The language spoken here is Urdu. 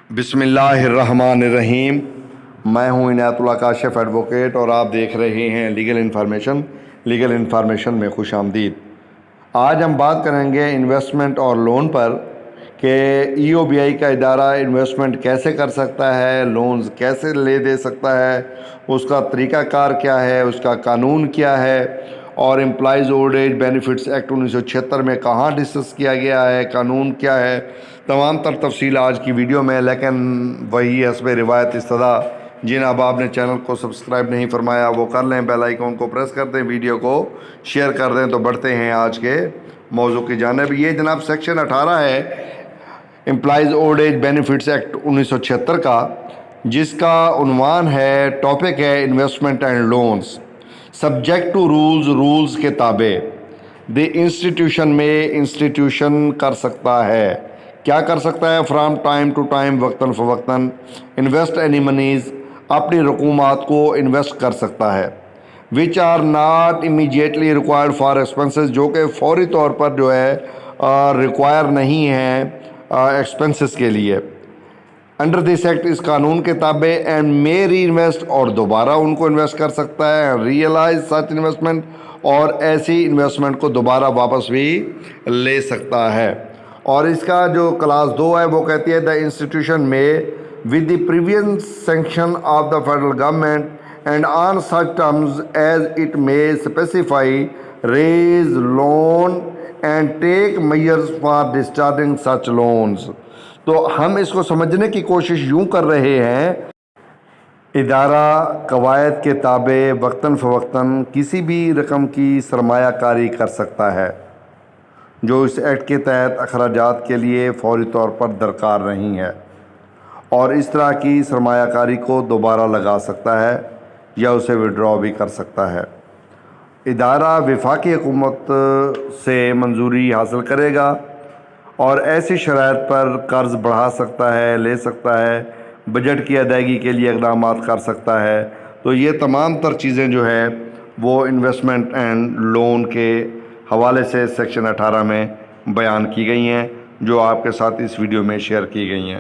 بسم اللہ الرحمن الرحیم۔ میں ہوں عنایت اللہ کاشف ایڈوکیٹ اور آپ دیکھ رہے ہیں لیگل انفارمیشن میں خوش آمدید۔ آج ہم بات کریں گے انویسٹمنٹ اور لون پر کہ ای او بی آئی کا ادارہ انویسٹمنٹ کیسے کر سکتا ہے، لونز کیسے لے دے سکتا ہے، اس کا طریقہ کار کیا ہے، اس کا قانون کیا ہے، اور employees old age benefits act 1976 میں کہاں ڈسکس کیا گیا ہے، قانون کیا ہے، تمام تر تفصیل آج کی ویڈیو میں۔ لیکن وہی حسب روایت استدا جن احباب نے چینل کو سبسکرائب نہیں فرمایا وہ کر لیں، بیل آئیکن کو پریس کر دیں، ویڈیو کو شیئر کر دیں۔ تو بڑھتے ہیں آج کے موضوع کی جانب۔ یہ جناب سیکشن 18 ہے employees old age benefits act 1976 کا، جس کا عنوان ہے، ٹاپک ہے investment and loans subject to rules کے تابع۔ دی انسٹیٹیوشن میں انسٹیٹیوشن کر سکتا ہے، کیا کر سکتا ہے؟ فرام ٹائم ٹو ٹائم، وقتاً فوقتاً، انویسٹ اینی منیز، اپنی رقومات کو انویسٹ کر سکتا ہے، which are not immediately required for expenses, جو کہ فوری طور پر جو ہے ریکوائر نہیں ہیں ایکسپنسز کے لیے، انڈر دس ایکٹ، اس قانون کے تابع، اینڈ مے ری انویسٹ، اور دوبارہ ان کو انویسٹ کر سکتا ہے، ریئلائز سچ انویسٹمنٹ، اور ایسی انویسٹمنٹ کو دوبارہ واپس بھی لے سکتا ہے۔ اور اس کا جو کلاس 2 ہے وہ کہتی ہے، the institution may with the previous sanction of the federal government and on such terms as it may specify raise loan and take measures for discharging such loans. تو ہم اس کو سمجھنے کی کوشش یوں کر رہے ہیں، ادارہ قواعد کے تابع وقتاً فوقتاً کسی بھی رقم کی سرمایہ کاری کر سکتا ہے جو اس ایکٹ کے تحت اخراجات کے لیے فوری طور پر درکار نہیں ہے، اور اس طرح کی سرمایہ کاری کو دوبارہ لگا سکتا ہے یا اسے وڈرا بھی کر سکتا ہے۔ ادارہ وفاقی حکومت سے منظوری حاصل کرے گا اور ایسی شرائط پر قرض بڑھا سکتا ہے، لے سکتا ہے، بجٹ کی ادائیگی کے لیے اقدامات کر سکتا ہے۔ تو یہ تمام تر چیزیں جو ہے وہ انویسٹمنٹ اینڈ لون کے حوالے سے سیکشن 18 میں بیان کی گئی ہیں، جو آپ کے ساتھ اس ویڈیو میں شیئر کی گئی ہیں۔